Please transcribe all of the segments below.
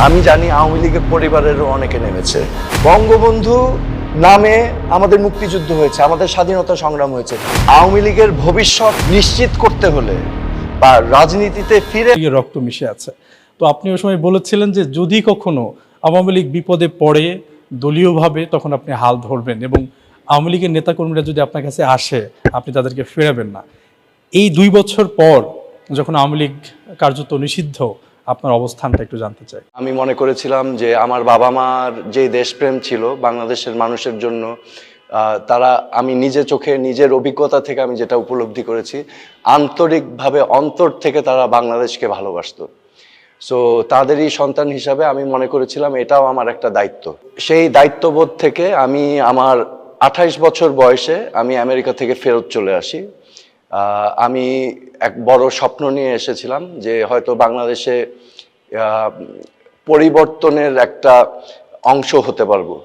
আমি জানি আওয়ামী লীগের পরিবারেরও অনেকে নেমেছে। বঙ্গবন্ধু নামে আমাদের মুক্তিযুদ্ধ হয়েছে, আমাদের স্বাধীনতা সংগ্রাম হয়েছে। আওয়ামী লীগের ভবিষ্যৎ নিশ্চিত করতে হলে বা রাজনীতিতে ফিরে রক্ত মিশে আছে। তো আপনি ওই সময় বলেছিলেন যে যদি কখনো আওয়ামী লীগ বিপদে পড়ে দলীয়ভাবে তখন আপনি হাল ধরবেন এবং আওয়ামী লীগের নেতাকর্মীরা যদি আপনার কাছে আসে আপনি তাদেরকে ফেরাবেন না। এই 2 বছর পর যখন আওয়ামী লীগ কার্যত নিষিদ্ধ, আপনার অবস্থানটা একটু জানতে চাই। আমি মনে করেছিলাম যে আমার বাবা মার যে দেশপ্রেম ছিল বাংলাদেশের মানুষের জন্য, তারা, আমি নিজে চোখে নিজের অভিজ্ঞতা থেকে আমি যেটা উপলব্ধি করেছি, আন্তরিকভাবে অন্তর থেকে তারা বাংলাদেশকে ভালোবাসতো। সো তাদেরই সন্তান হিসাবে আমি মনে করেছিলাম এটাও আমার একটা দায়িত্ব। সেই দায়িত্ববোধ থেকে আমি আমার 28 বছর বয়সে আমি আমেরিকা থেকে ফেরত চলে আসি। আমি এক বড় স্বপ্ন নিয়ে এসেছিলাম যে হয়তো বাংলাদেশে পরিবর্তনের একটা অংশ হতে পারবো,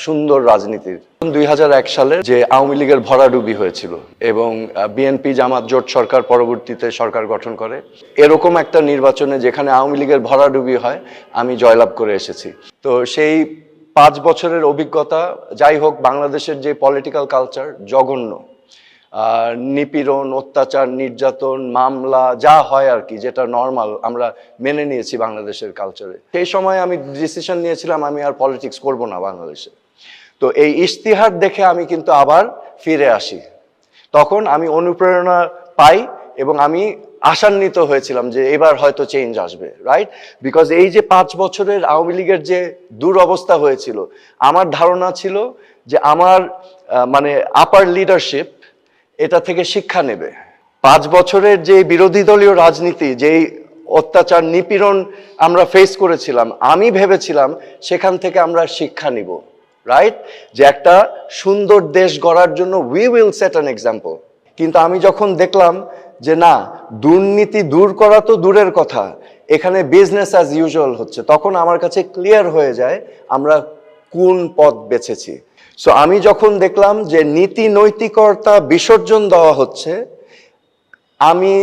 সুন্দর রাজনীতির। 2001 সালে যে আওয়ামী লীগের ভরাডুবি হয়েছিল এবং বিএনপি জামাত জোট সরকার পরবর্তীতে সরকার গঠন করে, এরকম একটা নির্বাচনে যেখানে আওয়ামী লীগের ভরাডুবি হয় আমি জয়লাভ করে এসেছি। তো সেই 5 বছরের অভিজ্ঞতা, যাই হোক, বাংলাদেশের যে পলিটিক্যাল কালচার জঘন্য, নিপীড়ন, অত্যাচার, নির্যাতন, মামলা যা হয় আর কি, যেটা নর্মাল আমরা মেনে নিয়েছি বাংলাদেশের কালচারে। সেই সময় আমি ডিসিশন নিয়েছিলাম আমি আর পলিটিক্স করব না বাংলাদেশে। তো এই ইশতিহার দেখে আমি কিন্তু আবার ফিরে আসি। তখন আমি অনুপ্রেরণা পাই এবং আমি আশান্বিত হয়েছিলাম যে এবার হয়তো চেঞ্জ আসবে, রাইট? বিকজ এই যে 5 বছরের আওয়ামী লীগের যে দুরবস্থা হয়েছিল, আমার ধারণা ছিল যে আমার মানে আপার লিডারশিপ এটা থেকে শিক্ষা নেবে। 5 বছরের যে বিরোধী দলীয় রাজনীতি, যেই অত্যাচার নিপীড়ন আমরা ফেস করেছিলাম, আমি ভেবেছিলাম সেখান থেকে আমরা শিক্ষা নিব, রাইট? যে একটা সুন্দর দেশ গড়ার জন্য we will set an example. কিন্তু আমি যখন দেখলাম যে না, দুর্নীতি দূর করা তো দূরের কথা, এখানে বিজনেস অ্যাজ ইউজুয়াল হচ্ছে, তখন আমার কাছে ক্লিয়ার হয়ে যায় আমরা কোন পথ বেছেছি। সো আমি যখন দেখলাম যে নীতি নৈতিকতা বিসর্জন দেওয়া হচ্ছে, আমি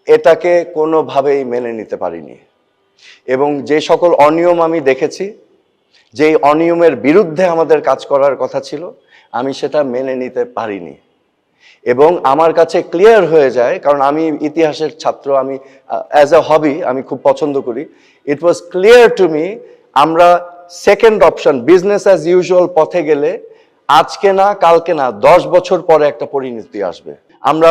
এটাকে কোনোভাবেই মেনে নিতে পারিনি। এবং যে সকল অনিয়ম আমি দেখেছি, যেই অনিয়মের বিরুদ্ধে আমাদের কাজ করার কথা ছিল, আমি সেটা মেনে নিতে পারিনি। এবং আমার কাছে ক্লিয়ার হয়ে যায়, কারণ আমি ইতিহাসের ছাত্র, আমি অ্যাজ এ হবি আমি খুব পছন্দ করি। ইট ওয়াজ ক্লিয়ার টু মি আমরা second option business as usual পথে গেলে আজকে না কালকে না 10 বছর পরে একটা পরিণতি আসবে। আমরা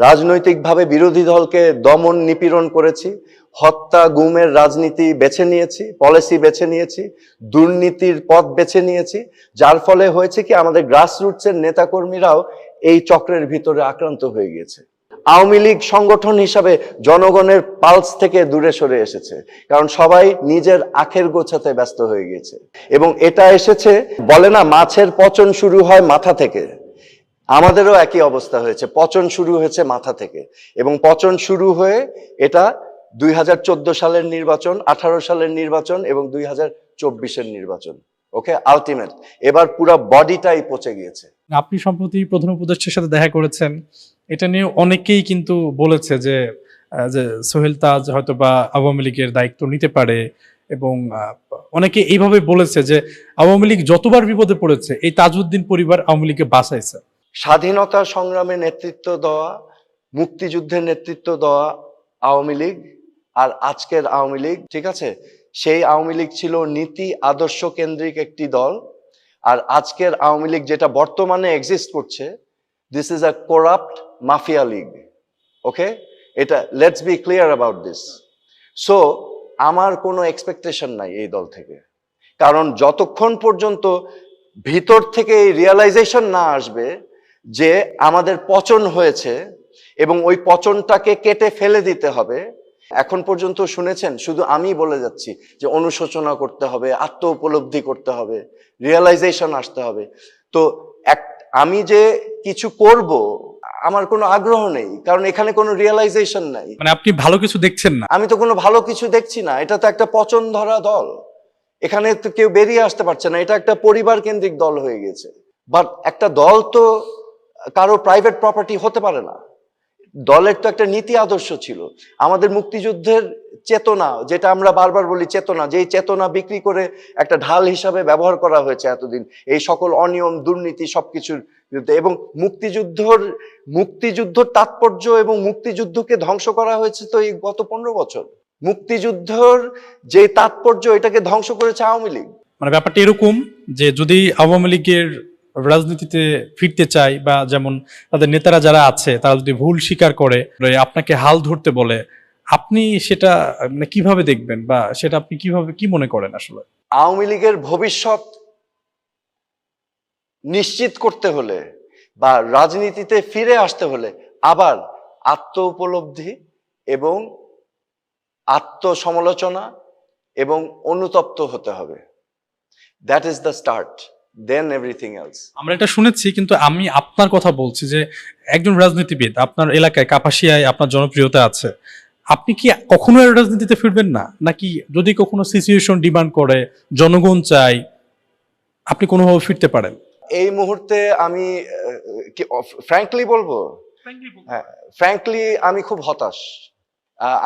রাজনৈতিকভাবে বিরোধী দলকে দমন নিপীড়ন করেছি, হত্যা গুমের রাজনীতি বেছে নিয়েছি, পলিসি বেছে নিয়েছি, দুর্নীতির পথ বেছে নিয়েছি, যার ফলে হয়েছে কি আমাদের গ্রাসরুটসের নেতাকর্মীরাও এই চক্রের ভিতরে আক্রান্ত হয়ে গিয়েছে। আওয়ামী লীগ সংগঠন হিসাবে জনগণের পালস থেকে দূরে সরে এসেছে, কারণ সবাই নিজের আখের গোছাতে ব্যস্ত হয়ে গিয়েছে। এবং এটা এসেছে, বলে না মাছের পচন শুরু হয় মাথা থেকে, আমাদেরও একই অবস্থা হয়েছে, পচন শুরু হয়েছে মাথা থেকে। এবং পচন শুরু হয়ে এটা 2014 সালের নির্বাচন, 18 সালের নির্বাচন এবং 2024-এর নির্বাচন, ওকে, আলটিমেট এবার পুরো বডিটাই পচে গিয়েছে। আপনি সম্প্রতি প্রধান উপদেষ্টার সাথে দেখা করেছেন, এটা নিয়ে অনেকেই কিন্তু বলেছে যে সোহেল তাজ হয়তো বা আওয়ামী লীগের দায়িত্ব নিতে পারে এবং অনেকে এইভাবে বলেছে যে আওয়ামী লীগ যতবার বিপদে পড়েছে এই তাজউদ্দিন পরিবার আওয়ামী লীগকে বাঁচাইছে। স্বাধীনতা সংগ্রামে নেতৃত্ব দেওয়া, মুক্তিযুদ্ধের নেতৃত্ব দেওয়া আওয়ামী লীগ আর আজকের আওয়ামী লীগ, ঠিক আছে, সেই আওয়ামী লীগ ছিল নীতি আদর্শ কেন্দ্রিক একটি দল। আর আজকের আওয়ামী লীগ যেটা বর্তমানে এক্সিস্ট করছে, this is a corrupt mafia league, okay? এটা let's be clear about this. So আমার কোনো এক্সপেকটেশন নাই এই দল থেকে, কারণ যতক্ষণ পর্যন্ত ভিতর থেকে এই রিয়েলাইজেশন না আসবে যে আমাদের পচন হয়েছে এবং ওই পচনটাকে কেটে ফেলে দিতে হবে। এখন পর্যন্ত শুনেছেন শুধু আমি বলে যাচ্ছি যে অনুশোচনা করতে হবে, আত্ম উপলব্ধি করতে হবে, রিয়েলাইজেশন আসতে হবে। তো আমি যে কিছু করব আমার কোনো আগ্রহ নেই, কারণ এখানে কোনো রিয়েলাইজেশন নাই। মানে আপনি ভালো কিছু দেখছেন না? আমি তো কোনো ভালো কিছু দেখছি না। এটা তো একটা পচন ধরা দল, এখানে তো কেউ বেরিয়ে আসতে পারছে না। এটা একটা পরিবার কেন্দ্রিক দল হয়ে গেছে। বাট একটা দল তো কারো প্রাইভেট প্রপার্টি হতে পারে না, দলের তো একটা নীতি আদর্শ ছিল, আমাদের মুক্তিযুদ্ধের চেতনা, যেটা আমরা বারবার বলি চেতনা, যেই চেতনা বিক্রি করে একটা ঢাল হিসাবে ব্যবহার করা হয়েছে এতদিন এই সকল অনিয়ম দুর্নীতি সবকিছুর বিরুদ্ধে। এবং মুক্তিযুদ্ধর তাৎপর্য এবং মুক্তিযুদ্ধকে ধ্বংস করা হয়েছে তো এই গত 15 বছর। মুক্তিযুদ্ধর যে তাৎপর্য, এটাকে ধ্বংস করেছে আওয়ামী লীগ। মানে ব্যাপারটা এরকম যে যদি আওয়ামী লীগের রাজনীতিতে ফিরতে চায়, বা যেমন তাদের নেতারা যারা আছে তারা যদি ভুল স্বীকার করে আপনাকে হাল ধরতে বলে, আপনি সেটা মানে কিভাবে দেখবেন, বা সেটা আপনি কিভাবে কি মনে করেন আসলে? আওয়ামী লীগের ভবিষ্যৎ নিশ্চিত করতে হলে বা রাজনীতিতে ফিরে আসতে হলে আবার আত্ম উপলব্ধি এবং আত্মসমালোচনা এবং অনুতপ্ত হতে হবে। That is the start, then everything else. আমরা এটা শুনেছি, কিন্তু আমি আপনার কথা বলছি যে একজন রাজনীতিবিদ, আপনার এলাকায় কাপাসিয়ায় আপনার জনপ্রিয়তা আছে, আপনি কি কখনো আর রাজনীতিতে ফিরবেন না? নাকি যদি কখনো সিচুয়েশন ডিমান্ড করে, জনগণ চাই, আপনি কোনোভাবে ফিরতে পারেন? এই মুহূর্তে আমি ফ্র্যাঙ্কলি বলবো, হ্যাঁ, ফ্র্যাঙ্কলি আমি খুব হতাশ।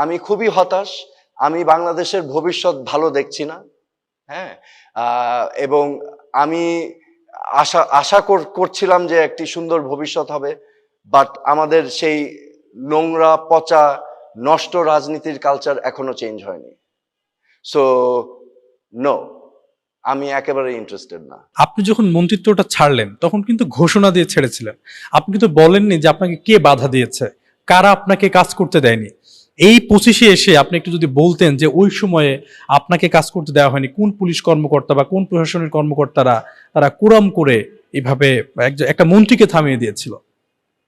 আমি খুবই হতাশ। আমি বাংলাদেশের ভবিষ্যৎ ভালো দেখছি না। হ্যাঁ, এবং আমি আশা করছিলাম যে একটি সুন্দর ভবিষ্যৎ হবে, বাট আমাদের সেই নোংরা পচা নষ্ট রাজনীতির কালচার এখনো চেঞ্জ হয়নি। সো নো, আমি একেবারে ইন্টারেস্টেড না। আপনি যখন মন্ত্রিত্বটা ছাড়লেন তখন কিন্তু ঘোষণা দিয়ে ছেড়েছিলেন, আপনি কিন্তু বলেননি যে আপনাকে কে বাধা দিয়েছে, কারা আপনাকে কাজ করতে দেয়নি। এই 25-এ এসে আপনি একটু যদি বলতেন যে ওই সময়ে আপনাকে কাজ করতে দেওয়া হয়নি, কোন পুলিশ কর্মকর্তা বা কোন প্রশাসনের কর্মকর্তারা তারা কুরাম করে এইভাবে একটা মন্ত্রীকে থামিয়ে দিয়েছিল,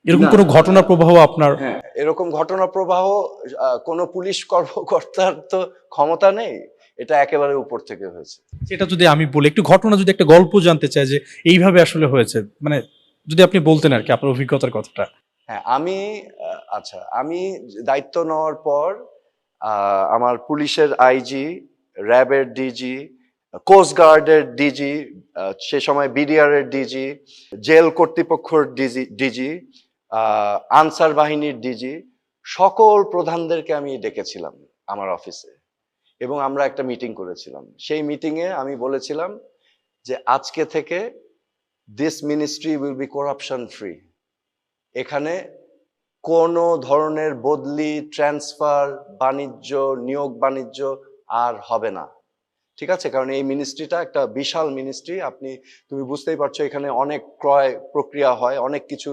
এরকম কোনো ঘটনা প্রবাহ আপনার? হ্যাঁ, এরকম ঘটনা প্রবাহ কোনো পুলিশ কর্মকর্তার তো ক্ষমতা নেই, এটা একেবারে উপর থেকে হয়েছে। সেটা যদি আমি বলি, একটু ঘটনা, যদি একটা গল্প জানতে চাই যে এইভাবে আসলে হয়েছে, মানে যদি আপনি বলতেন আর কি আপনার অভিজ্ঞতার কথাটা। হ্যাঁ, আচ্ছা, আমি দায়িত্ব নেওয়ার পর আমার পুলিশের আইজি, র্যাবের ডিজি, কোস্ট গার্ডের ডিজি, সে সময় বিডিআর এর ডিজি, জেল কর্তৃপক্ষের ডিজি, আনসার বাহিনীর ডিজি, সকল প্রধানদেরকে আমি ডেকেছিলাম আমার অফিসে এবং আমরা একটা মিটিং করেছিলাম। সেই মিটিংয়ে আমি বলেছিলাম যে আজকে থেকে this ministry will be corruption free. এখানে কোনো ধরনের বদলি, ট্রান্সফার, বাণিজ্য, নিয়োগ বাণিজ্য আর হবে না, ঠিক আছে? কারণ এই মিনিস্ট্রিটা একটা বিশাল মিনিস্ট্রি, তুমি বুঝতেই পারছো, এখানে অনেক ক্রয় প্রক্রিয়া হয়, অনেক কিছু,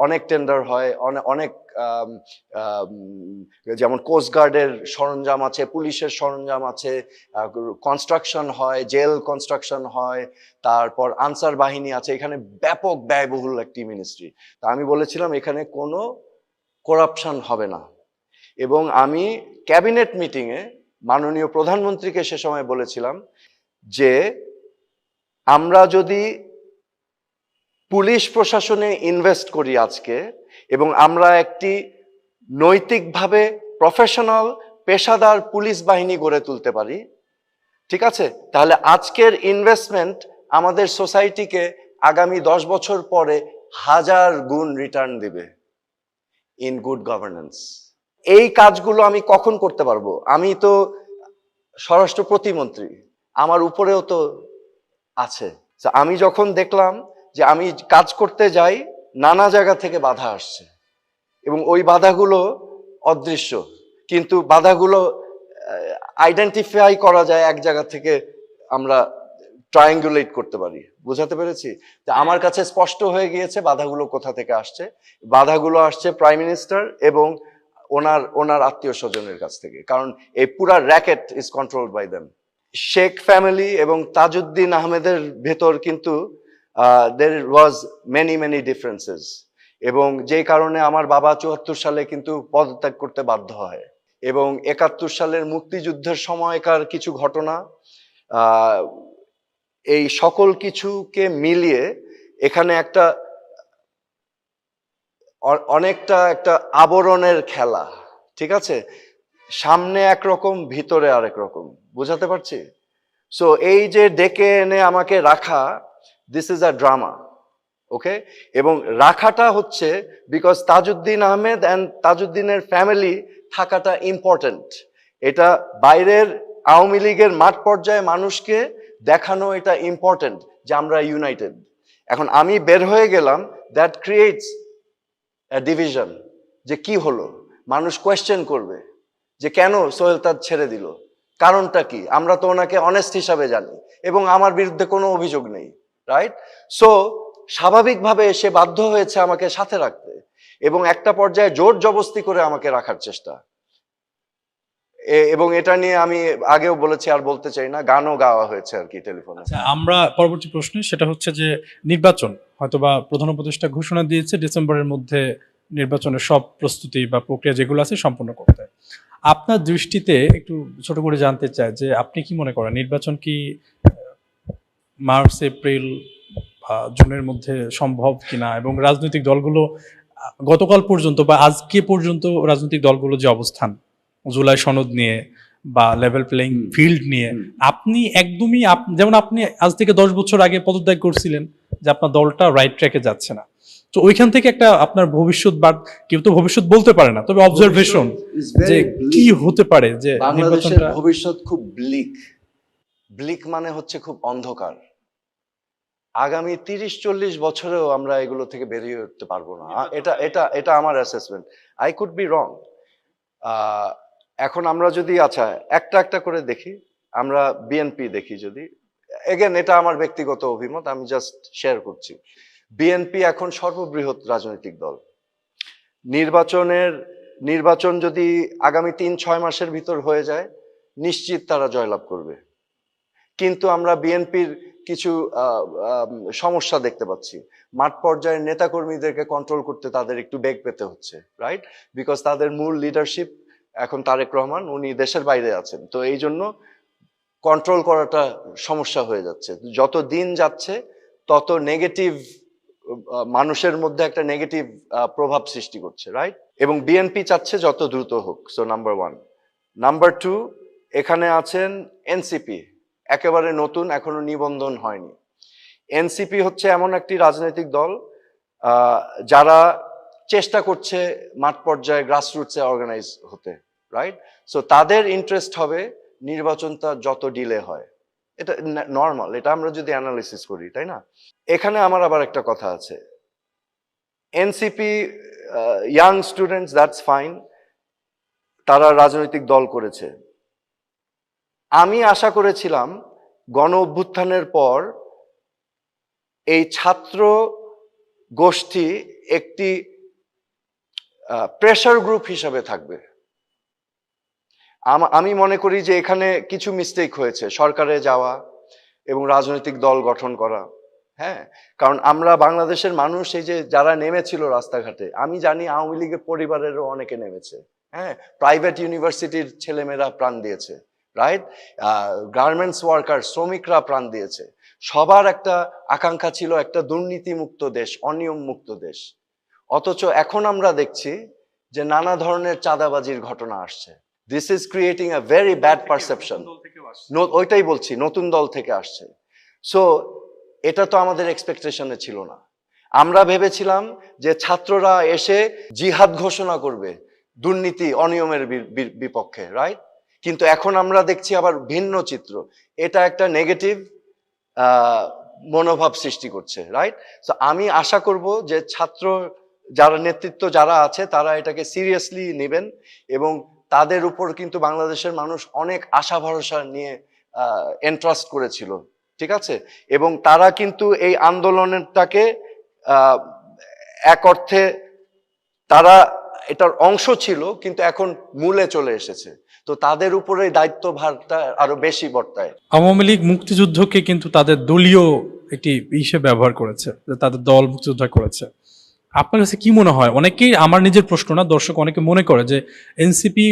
অনেক টেন্ডার হয়, অনেক যেমন কোস্ট গার্ডের সরঞ্জাম আছে, পুলিশের সরঞ্জাম আছে, কনস্ট্রাকশন হয়, জেল কনস্ট্রাকশন হয়, তারপর আনসার বাহিনী আছে, এখানে ব্যাপক ব্যয়বহুল একটি মিনিস্ট্রি। তা আমি বলেছিলাম এখানে কোনো করাপশন হবে না। এবং আমি ক্যাবিনেট মিটিংয়ে মাননীয় প্রধানমন্ত্রীকে সে সময় বলেছিলাম যে আমরা যদি পুলিশ প্রশাসনে ইনভেস্ট করি আজকে, এবং আমরা একটি নৈতিকভাবে প্রফেশনাল পেশাদার পুলিশ বাহিনী গড়ে তুলতে পারি, ঠিক আছে, তাহলে আজকের ইনভেস্টমেন্ট আমাদের সোসাইটিকে আগামী 10 বছর পরে 1000 গুণ রিটার্ন দিবে ইন গুড গভর্নেন্স। এই কাজগুলো আমি কখন করতে পারবো? আমি তো স্বরাষ্ট্র প্রতিমন্ত্রী, আমার উপরেও তো আছে। আমি যখন দেখলাম যে আমি কাজ করতে যাই, নানা জায়গা থেকে বাধা আসছে এবং ওই বাধাগুলো অদৃশ্য, কিন্তু বাধাগুলো আইডেন্টিফাই করা যায় এক জায়গা থেকে, আমরা ট্রায়াঙ্গুলেট করতে পারি। বুঝাতে পেরেছি? যে আমার কাছে স্পষ্ট হয়ে গিয়েছে বাধাগুলো কোথা থেকে আসছে। বাধাগুলো আসছে প্রাইম মিনিস্টার এবং ওনার আত্মীয় স্বজনের কাছ থেকে, কারণ এই পুরা racket is controlled by them. Sheikh family এবং তাজউদ্দিন আহমেদের ভেতর কিন্তু there was many differences, এবং যে কারণে আমার বাবা 74 সালে কিন্তু পদত্যাগ করতে বাধ্য হয়, এবং 71 সালের মুক্তিযুদ্ধের সময়কার কিছু ঘটনা, এই সকল কিছুকে মিলিয়ে এখানে অনেকটা একটা আবরণের খেলা, ঠিক আছে? সামনে একরকম, ভিতরে আরেক রকম। বুঝাতে পারছি? সো এই যে ডেকে এনে আমাকে রাখা, this is a drama. Okay, এবং রাখাটা হচ্ছে বিকজ তাজউদ্দিন আহমেদ অ্যান্ড তাজউদ্দিনের ফ্যামিলি থাকাটা ইম্পর্টেন্ট। এটা বাইরের আওয়ামী লীগের মাঠ পর্যায়ে মানুষকে দেখানো এটা ইম্পর্টেন্ট যে আমরা ইউনাইটেড। এখন আমি বের হয়ে গেলাম, দ্যাট ক্রিয়েটস ডিভিশন, যে কি হলো, মানুষ কোয়েশ্চেন করবে যে কেন সোহেল তাজ ছেড়ে দিল, কারণটা কি, আমরা তো ওনাকে অনেস্ট হিসাবে জানি এবং আমার বিরুদ্ধে কোনো অভিযোগ নেই, রাইট? সো স্বাভাবিকভাবে সে বাধ্য হয়েছে আমাকে সাথে রাখতে এবং একটা পর্যায়ে জোর জবস্তি করে আমাকে রাখার চেষ্টা। এবং এটা নিয়ে আমি আগেও বলেছি, আর বলতে চাই না, গানও গাওয়া হয়েছে আর কি টেলিফোনে। আচ্ছা, আমরা পরবর্তী প্রশ্নে সেটা হচ্ছে যে নির্বাচন হয়তোবা প্রধান উপদেষ্টা ঘোষণা দিয়েছে ডিসেম্বরের মধ্যে নির্বাচনের সব প্রস্তুতি বা প্রক্রিয়া যেগুলো আছে সম্পন্ন করতে। আপনার দৃষ্টিতে একটু ছোট করে জানতে চাই যে আপনি কি মনে করেন নির্বাচন কি মার্চ এপ্রিল বা জুনের মধ্যে সম্ভব কিনা, এবং রাজনৈতিক দলগুলো গতকাল পর্যন্ত বা আজকে পর্যন্ত রাজনৈতিক দলগুলো যে অবস্থান জুলাই সনদ নিয়ে বা লেভেল প্লেইং ফিল্ড নিয়ে, আপনি একদমই যেমন আপনি আজ থেকে 10 বছর আগে পদত্যাগ করছিলেন যে আপনার দলটা রাইট ট্র্যাকে যাচ্ছে না, তো ওইখান থেকে একটা আপনার ভবিষ্যৎ বা কেউ তো ভবিষ্যৎ বলতে পারে না, তবে অবজারভেশন যে কি হতে পারে যে বাংলাদেশের নির্বাচনটা। ভবিষ্যৎ খুব ব্লিক। ব্লিক মানে হচ্ছে খুব অন্ধকার। আগামী 30-40 বছরেও আমরা এগুলো থেকে বেরিয়ে উঠতে পারবো না। এটা এটা এটা আমার assessment. I could be wrong. এখন আমরা যদি আচ্ছা একটা একটা করে দেখি, আমরা বিএনপি দেখি যদি, এগেন এটা আমার ব্যক্তিগত অভিমত, আমি জাস্ট শেয়ার করছি। বিএনপি এখন সর্ববৃহৎ রাজনৈতিক দল। নির্বাচন যদি আগামী 3-6 মাসের ভিতর হয়ে যায়, নিশ্চিত তারা জয়লাভ করবে। কিন্তু আমরা বিএনপির কিছু সমস্যা দেখতে পাচ্ছি। মাঠ পর্যায়ের নেতাকর্মীদেরকে কন্ট্রোল করতে তাদের একটু বেগ পেতে হচ্ছে, রাইট? বিকজ তাদের মূল লিডারশিপ এখন তারেক রহমান, উনি দেশের বাইরে আছেন, তো এই জন্য কন্ট্রোল করাটা সমস্যা হয়ে যাচ্ছে। যত দিন যাচ্ছে তত নেগেটিভ, মানুষের মধ্যে একটা নেগেটিভ প্রভাব সৃষ্টি করছে, রাইট? এবং বিএনপি চাচ্ছে যত দ্রুত হোক। So number 1। নাম্বার 2, এখানে আছেন এনসিপি, একেবারে নতুন, এখনো নিবন্ধন হয়নি। এনসিপি হচ্ছে এমন একটি রাজনৈতিক দল যারা চেষ্টা করছে মাঠ পর্যায়ে গ্রাসরুটসে অর্গানাইজ হতে, রাইট? সো তাদের ইন্টারেস্ট হবে নির্বাচনটা যত ডিলে হয়। এটা নর্মাল, এটা আমরা যদি অ্যানালিসিস করি, তাই না? এখানে আমার আবার একটা কথা আছে, NCP young students, that's fine, তারা রাজনৈতিক দল করেছে। আমি আশা করেছিলাম গণ অভ্যুত্থানের পর এই ছাত্র গোষ্ঠী একটি প্রেসার গ্রুপ হিসাবে থাকবে। আমি মনে করি যে এখানে কিছু মিস্টেক হয়েছে, সরকারে যাওয়া এবং রাজনৈতিক দল গঠন করা। হ্যাঁ, কারণ আমরা বাংলাদেশের মানুষ, এই যে যারা নেমেছিল রাস্তাঘাটে, আমি জানি আওয়ামী লীগের পরিবারেরও অনেকে নেমেছে। হ্যাঁ, প্রাইভেট ইউনিভার্সিটির ছেলেমেয়েরা প্রাণ দিয়েছে, রাইট? গার্মেন্টস ওয়ার্কার, শ্রমিকরা প্রাণ দিয়েছে। সবার একটা আকাঙ্ক্ষা ছিল একটা দুর্নীতিমুক্ত দেশ, অনিয়ম মুক্ত দেশ। অথচ এখন আমরা দেখছি যে নানা ধরনের চাঁদাবাজির ঘটনা আসছে। This is creating a very bad perception. ওইটাই বলছি, নতুন দল থেকে আসছে। সো এটা তো আমাদের এক্সপেকটেশনে ছিল না। আমরা ভেবেছিলাম যে ছাত্ররা এসে জিহাদ ঘোষণা করবে দুর্নীতি অনিয়মের বিপক্ষে, রাইট? কিন্তু এখন আমরা দেখছি আবার ভিন্ন চিত্র। এটা একটা নেগেটিভ মনোভাব সৃষ্টি করছে, রাইট? সো আমি আশা করব যে ছাত্র যারা নেতৃত্ব যারা আছে তারা এটাকে সিরিয়াসলি নেবেন এবং তাদের উপর কিন্তু বাংলাদেশের মানুষ অনেক আশা ভরসা নিয়ে এন্ট্রাস্ট করেছিল, ঠিক আছে? এবং তারা কিন্তু এই আন্দোলনটাকে এক অর্থে তারা এটার অংশ ছিল, কিন্তু এখন মূলে চলে এসেছে, তো তাদের উপরে দায়িত্ব ভারটা আরো বেশি বর্তায়। আওয়ামী লীগ মুক্তিযুদ্ধকে কিন্তু তাদের দলীয় একটি হিসেবে ব্যবহার করেছে, যে তাদের দল মুক্তিযুদ্ধ করেছে। আপনার কাছে কি মনে হয়, অনেকেই, আমার নিজের প্রশ্ন না, দর্শক অনেকে মনে করে যে এনসিপি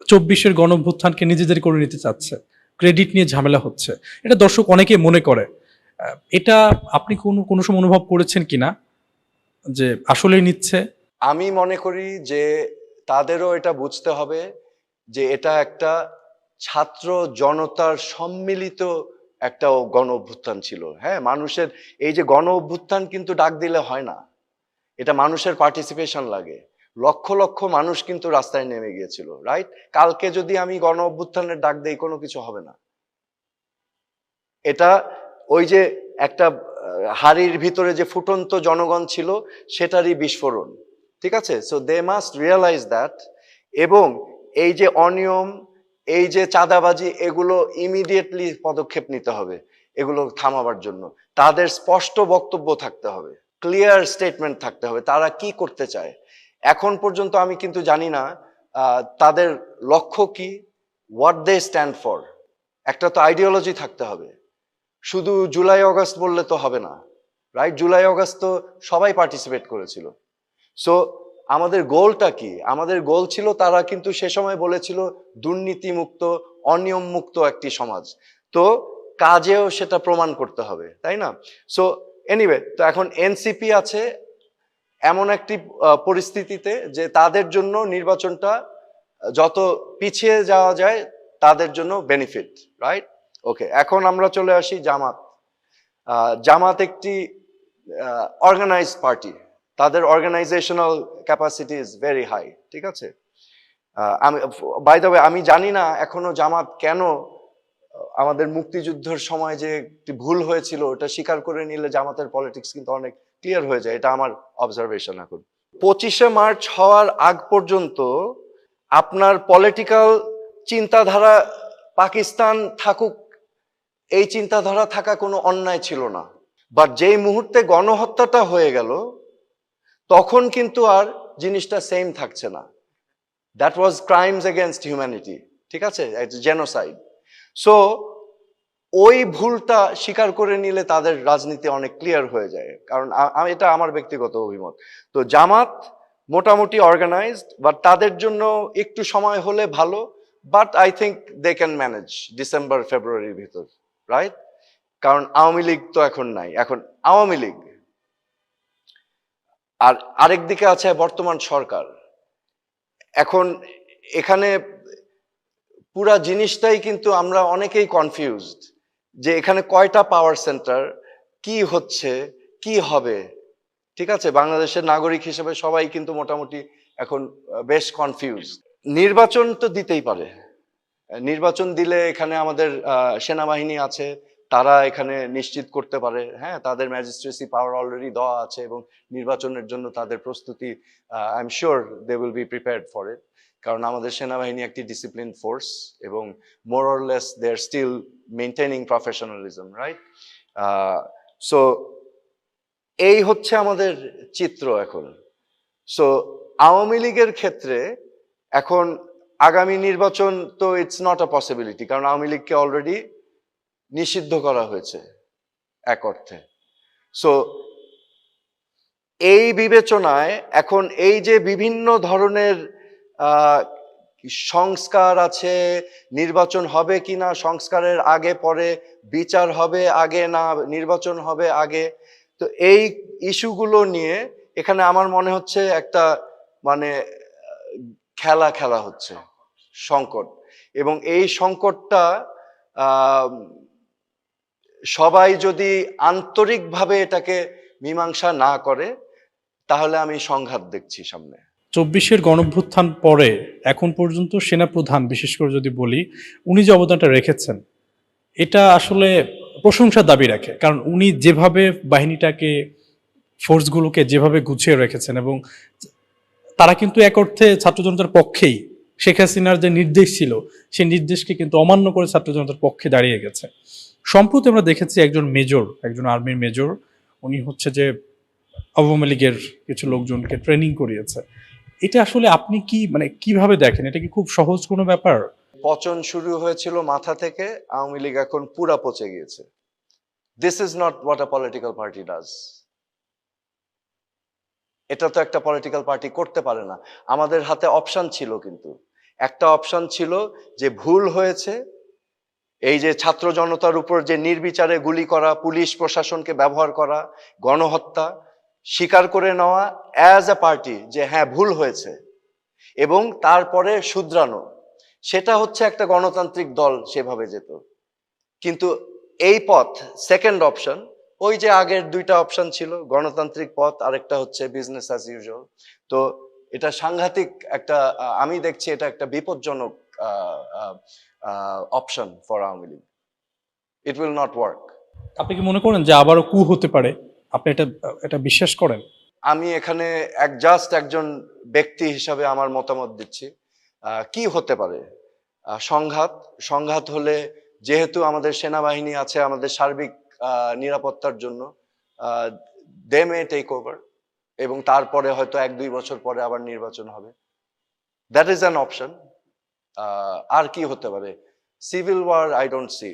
24-এর গণঅভ্যুত্থানকে নিজেদের করে নিতে চাচ্ছে, ক্রেডিট নিয়ে ঝামেলা হচ্ছে, এটা দর্শক অনেকে মনে করে। এটা আপনি কোনো সময় অনুভব করেছেন কিনা যে আসলেই নিচ্ছে? আমি মনে করি যে তাদেরও এটা বুঝতে হবে যে এটা একটা ছাত্র জনতার সম্মিলিত একটা গণ অভ্যুত্থান ছিল। হ্যাঁ, মানুষের এই যে গণ অভ্যুত্থান কিন্তু ডাক দিলে হয় না, এটা মানুষের পার্টিসিপেশন লাগে। লক্ষ লক্ষ মানুষ কিন্তু রাস্তায় নেমে গিয়েছিল, রাইট? কালকে যদি আমি গণ অভ্যুত্থানের ডাক দেই, কোনো কিছু হবে না। এটা ওই যে একটা হাড়ির ভিতরে যে ফুটন্ত জনগণ ছিল, সেটারই বিস্ফোরণ। ঠিক আছে? So they must realise that. এবং এই যে অনিয়ম, এই যে চাঁদাবাজি, এগুলো ইমিডিয়েটলি পদক্ষেপ নিতে হবে এগুলো থামাবার জন্য। তাদের স্পষ্ট বক্তব্য থাকতে হবে, ক্লিয়ার স্টেটমেন্ট থাকতে হবে তারা কি করতে চায়। এখন পর্যন্ত আমি কিন্তু জানি না তাদের লক্ষ্য কি, হোয়াট দে স্ট্যান্ড ফর। একটা তো আইডিওলজি থাকতে হবে। শুধু জুলাই অগাস্ট বললে তো হবে না, রাইট? জুলাই অগাস্ট তো সবাই পার্টিসিপেট করেছিল। সো আমাদের গোলটা কি? আমাদের গোল ছিল, তারা কিন্তু সে সময় বলেছিল দুর্নীতি মুক্ত, অনিয়ম মুক্ত একটি সমাজ। তো কাজেও সেটা প্রমাণ করতে হবে, তাই না? সো এনিওয়ে, তো এখন এনসিপি আছে এমন একটি পরিস্থিতিতে যে তাদের জন্য নির্বাচনটা যত পিছিয়ে যাওয়া যায় তাদের জন্য বেনিফিট, রাইট? ওকে, এখন আমরা চলে আসি জামাত। জামাত একটি অর্গানাইজড পার্টি, তাদের organisational capacity is very high. ঠিক আছে? আমি বাই দ্য ওয়ে, আমি জানি না এখনো জামাত কেন আমাদের মুক্তিযুদ্ধের সময় যে একটি ভুল হয়েছিল ওটা স্বীকার করে নিলে জামাতের পলিটিক্স কিন্তু অনেক ক্লিয়ার হয়ে যায়। এটা আমার অবজারভেশন। এখন 25শে মার্চ হওয়ার আগ পর্যন্ত আপনার পলিটিক্যাল চিন্তাধারা পাকিস্তান থাকুক, এই চিন্তাধারা থাকা কোনো অন্যায় ছিল না। বাট যেই মুহূর্তে গণহত্যাটা হয়ে গেল, তখন কিন্তু আর জিনিসটা সেম থাকছে না। That was crimes against humanity. ঠিক আছে? জেনোসাইড। সো ওই ভুলটা স্বীকার করে নিলে তাদের রাজনীতি অনেক ক্লিয়ার হয়ে যায়। কারণ এটা আমার ব্যক্তিগত অভিমত। তো জামাত মোটামুটি অর্গানাইজড, বাট তাদের জন্য একটু সময় হলে ভালো। But I think they can manage December ফেব্রুয়ারির ভিতর, রাইট? কারণ আওয়ামী লীগ তো এখন নাই, এখন আওয়ামী লীগ আর আরেক দিকে আছে বর্তমান সরকার। এখন এখানে পুরা জিনিসটাই কিন্তু আমরা অনেকেই কনফিউজড যে এখানে কয়টা পাওয়ার সেন্টার, কি হচ্ছে, কি হবে। ঠিক আছে? বাংলাদেশের নাগরিক হিসেবে সবাই কিন্তু মোটামুটি এখন বেশ কনফিউজড। নির্বাচন তো দিতেই পারে, নির্বাচন দিলে এখানে আমাদের সেনাবাহিনী আছে, তারা এখানে নিশ্চিত করতে পারে। হ্যাঁ, তাদের ম্যাজিস্ট্রেসি পাওয়ার অলরেডি দেওয়া আছে এবং নির্বাচনের জন্য তাদের প্রস্তুতি, I am sure they will be prepared for it. কারণ আমাদের সেনাবাহিনী একটি ডিসিপ্লিন ফোর্স এবং more or less they are still maintaining professionalism, right? So এই হচ্ছে আমাদের চিত্র এখন। সো আওয়ামী লীগের ক্ষেত্রে এখন আগামী নির্বাচন তো ইটস নট আ পসিবিলিটি, কারণ আওয়ামী লীগকে অলরেডি নিষিদ্ধ করা হয়েছে এক অর্থে। সো এই বিবেচনায় এখন এই যে বিভিন্ন ধরনের সংস্কার আছে, নির্বাচন হবে কিনা, সংস্কারের আগে পরে, বিচার হবে আগে না নির্বাচন হবে আগে, তো এই ইস্যুগুলো নিয়ে এখানে আমার মনে হচ্ছে একটা মানে খেলা খেলা হচ্ছে, সংকট। এবং এই সংকটটা সবাই যদি আন্তরিকভাবে এটাকে মীমাংসা না করে, তাহলে আমি সংঘাত দেখছি সামনে। 24-এর গণঅভ্যুত্থান পরে এখন পর্যন্ত সেনাপ্রধান, বিশেষ করে যদি বলি, উনি যে অবদানটা রেখেছেন এটা আসলে প্রশংসার দাবি রাখে। কারণ উনি যেভাবে বাহিনীটাকে, ফোর্সগুলোকে যেভাবে গুছিয়ে রেখেছেন, এবং তারা কিন্তু এক অর্থে ছাত্র জনতার পক্ষেই, শেখ হাসিনার যে নির্দেশ ছিল সেই নির্দেশকে কিন্তু অমান্য করে ছাত্র জনতার পক্ষে দাঁড়িয়ে গেছে। সম্প্রতি আমরা দেখেছি একজন মেজর, একজন আর্মির মেজর, উনি হচ্ছে যে আওয়ামী লীগের কিছু লোকজনকে ট্রেনিং করিয়েছে। এটা আসলে আপনি কি মানে কিভাবে দেখেন? এটা কি খুব সহজ কোনো ব্যাপার? পচন শুরু হয়েছিল মাথা থেকে, আওয়ামী লীগ এখন পুরা পচে গিয়েছে। This is not what a political party does. এটা তো একটা পলিটিক্যাল পার্টি করতে পারে না। আমাদের হাতে অপশন ছিল, কিন্তু একটা অপশন ছিল যে ভুল হয়েছে, এই যে ছাত্র জনতার উপর যে নির্বিচারে গুলি করা, পুলিশ প্রশাসনকে ব্যবহার করা, গণহত্যা, স্বীকার করে নেওয়া অ্যাজ আ পার্টি যে হ্যাঁ ভুল হয়েছে এবং তারপরে শুধরানো, সেটা হচ্ছে একটা গণতান্ত্রিক দল সেভাবে যেত। কিন্তু এই পথ সেকেন্ড অপশন, ওই যে আগের দুইটা অপশন ছিল, গণতান্ত্রিক পথ, আরেকটা হচ্ছে বিজনেস অ্যাজ ইউজুয়াল। তো এটা সাংঘাতিক একটা, আমি দেখছি এটা একটা বিপজ্জনক option for Awami League. It will not work. আপনি কি মনে করেন যে আবারও কু হতে পারে? আপনি এটা এটা বিশ্বাস করেন? আমি এখানে জাস্ট একজন ব্যক্তি হিসাবে আমার মতামত দিচ্ছি। কি হতে পারে? সংঘাত। সংঘাত হলে, যেহেতু আমাদের সেনাবাহিনী আছে আমাদের সার্বিক নিরাপত্তার জন্য, দে মে টেক ওভার, এবং তারপরে হয়তো 1-2 বছর পরে আবার নির্বাচন হবে। That is an option. আর কি হতে পারে? Civil war I don't C.